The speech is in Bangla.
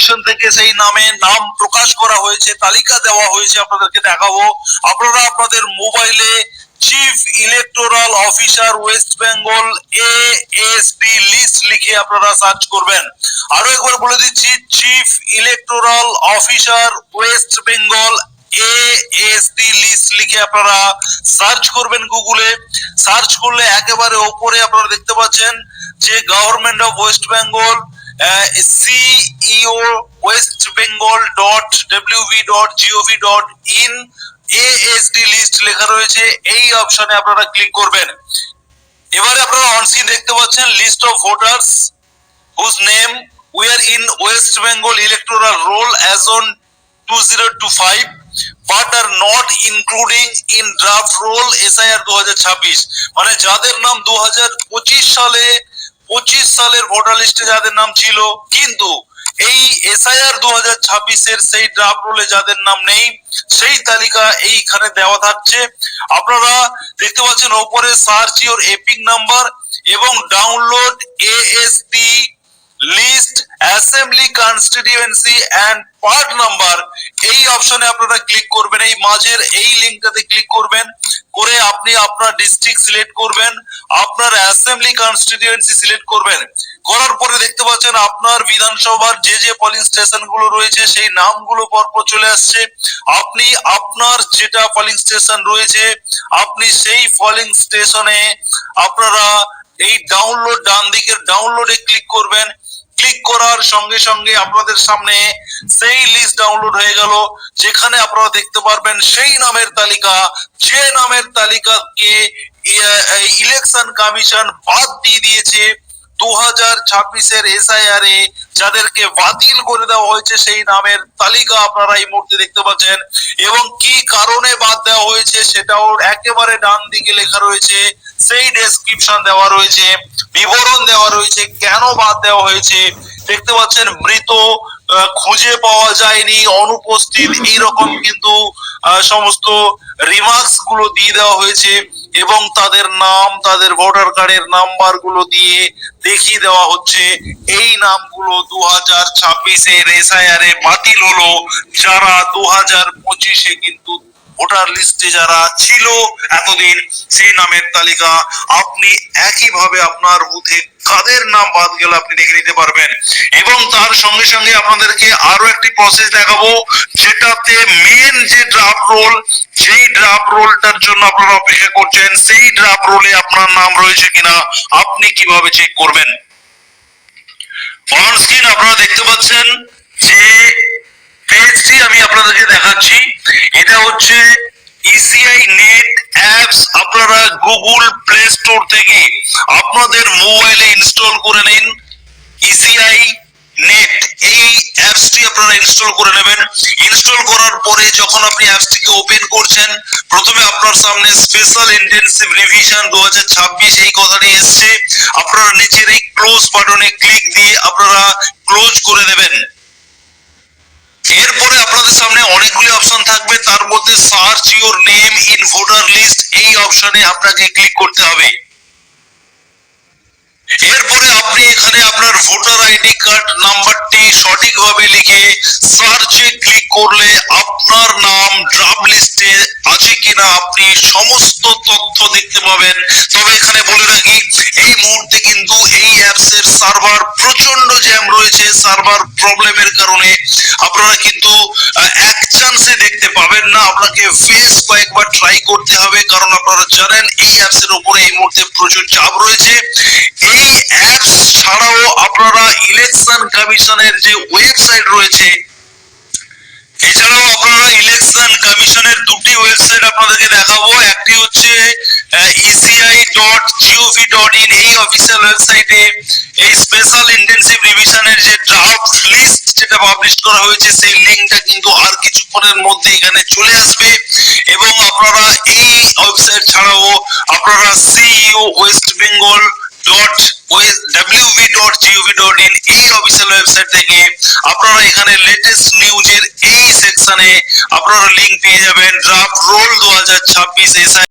কমিশন থেকে সেই নাম প্রকাশ করা হয়েছে, তালিকা দেওয়া হয়েছে, আপনাদেরকে দেখাবো। আপনারা আপনাদের মোবাইলে chief electoral officer West Bengal ASD list লিখে আপনারা সার্চ করবেন। আরো একবার বলে দিচ্ছি, chief electoral officer West Bengal ASD list লিখে আপনারা সার্চ করবেন গুগলে। সার্চ করলে একেবারে উপরে আপনারা দেখতে পাচ্ছেন যে government of West Bengal CEO westbengal.wv.gov.in ASD list লেখা রয়েছে, এই অপশনে আপনারা ক্লিক করবেন। এবারে আপনারা অন স্ক্রিন দেখতে পাচ্ছেন list of voters whose name were in West Bengal electoral roll as on 2025 but are not including in draft roll SIR 2026, মানে যাদের নাম 2025 সালের ভোটার লিস্টে যাদের নাম ছিল কিন্তু এই SIR 2026 এর সেই ড্রাফট রোলে যাদের নাম নেই, সেই তালিকা এইখানে দেওয়া থাকছে। আপনারা দেখতে পাচ্ছেন উপরে সার্চ ইওর এপিক নাম্বার এবং download ASD list assembly constituency and part number, এই অপশনে আপনারা ক্লিক করবেন। এই মাঝের এই লিংকটাতে ক্লিক করবেন, করে আপনি আপনার ডিস্ট্রিক্ট সিলেক্ট করবেন, আপনার অ্যাসেম্বলি কনস্টিটিউয়েন্সি সিলেক্ট করবেন। করার পরে দেখতে পাচ্ছেন আপনার বিধানসভার যে পোলিং স্টেশন গুলো রয়েছে সেই নামগুলো পরপর চলে আসছে। আপনি আপনার যেটা পোলিং স্টেশন রয়েছে আপনি সেই পোলিং স্টেশনে আপনারা এই ডাউনলোড, ডান দিকের ডাউনলোডে ক্লিক করবেন। ক্লিক করার সঙ্গে সঙ্গে আপনাদের সামনে সেই লিস্ট ডাউনলোড হয়ে গেল, যেখানে আপনারা দেখতে পারবেন সেই নামের তালিকা, যে নামের তালিকাকে ইলেকশন কমিশন বাদ দিয়ে দিয়েছে 2026 এর SIR এ, যাদেরকে বাতিল করে দেওয়া হয়েছে সেই নামের তালিকা আপনারা এই মুহূর্তে দেখতে পাচ্ছেন। এবং কি কারণে বাদ দেওয়া হয়েছে সেটাও একেবারে ডান দিকে লেখা রয়েছে, সেই ডেসক্রিপশন দেওয়া রয়েছে, বিবরণ দেওয়া রয়েছে কেন বাদ দেওয়া হয়েছে। দেখতে পাচ্ছেন মৃত, খুঁজে পাওয়া যায়নি, অনুপস্থিত, এইরকম কিন্তু সমস্ত রিমার্কস গুলো দিয়ে দেওয়া হয়েছে এবং তাদের নাম, তাদের ভোটার কার্ডের নাম্বার গুলো দিয়ে দেখিয়ে দেওয়া হচ্ছে এই নামগুলো 2026 এর SIR এ বাতিল হলো, যারা 2025 এ কিন্তু ভোটার লিস্টে যারা ছিল এতদিন সেই নামের তালিকা আপনি একইভাবে আপনার বুথে কাদের নাম বাদ গেল আপনি দেখে নিতে পারবেন। এবং তার সঙ্গে সঙ্গে আপনাদেরকে আরো একটি প্রসেস দেখাবো, যেটাতে মেন যে ড্রাফট রোল, সেই ড্রাফট রোলটার জন্য আপনারা অপেক্ষা করছেন, সেই ড্রাফট রোলে আপনার নাম রয়েছে কিনা আপনি কিভাবে চেক করবেন। অন স্ক্রিন আপনারা দেখতে পাচ্ছেন যে পেজটি আমি আপনাদেরকে দেখাচ্ছি, এটা হচ্ছে ECI নেট অ্যাপস। আপনারা গুগল প্লে স্টোর থেকে আপনাদের মোবাইলে ইনস্টল করে নিন ECI নেট, এই অ্যাপসটি আপনারা ইনস্টল করে নেবেন। ইনস্টল করার পরে যখন আপনি অ্যাপসটিকে ওপেন করছেন, প্রথমে আপনার সামনে স্পেশাল ইন্টেনসিভ রিভিশন 2026 এই কথাটি এসছে। আপনারা নিচের এই ক্লোজ বাটনে ক্লিক দিয়ে আপনারা ক্লোজ করে দেবেন। এরপরে আপনাদের সামনে অনেকগুলি অপশন থাকবে, তার মধ্যে search your name in voter list এই অপশনে আপনাকে ক্লিক করতে হবে। এরপরে আপনি এখানে আপনার ভোটার আইডি কার্ড নাম্বারটি সঠিকভাবে লিখে সার্চে ক্লিক করলে আপনার নাম ড্রাফট লিস্টে আছে কিনা আপনি সমস্ত তথ্য দেখতে পাবেন। তবে এখানে বলে রাখি, এই মুহূর্তে কিন্তু এই অ্যাপস এর সার্ভার প্রচন্ড জ্যাম রয়েছে। সার্ভার প্রবলেমের কারণে আপনারা কিন্তু এক চান্সে দেখতে পাবেন না, আপনাকে বেশ কয়েকবার ট্রাই করতে হবে, কারণ আপনারা জানেন এই অ্যাপস এর উপরে এই মুহূর্তে প্রচুর চাপ রয়েছে। এই অ্যাপস ছাড়াও আপনারা ইলেকশন কমিশনের যে ওয়েবসাইট রয়েছে, এছাড়াও আপনারা ইলেকশন কমিশনের দুটি ওয়েবসাইট আপনাদেরকে দেখাবো। একটি হচ্ছে eci.gov.in, এই অফিসিয়াল ওয়েবসাইটে এই স্পেশাল ইন্টেনসিভ রিভিশনের যে ড্রাফট লিস্ট যেটা পাবলিশ করা হয়েছে সেই লিংকটা কিন্তু আর কিছুক্ষণের মধ্যে এখানে চলে আসবে। এবং আপনারা এই ওয়েবসাইট ছাড়াও আপনারা CEO ওয়েস্ট বেঙ্গল wv.gov.in এই অফিসিয়াল ওয়েবসাইট থেকে আপনারা এখানে লেটেস্ট নিউজের এই সেকশনে আপনারা লিংক পেয়ে যাবেন ড্রাফট রোল 2026 SIR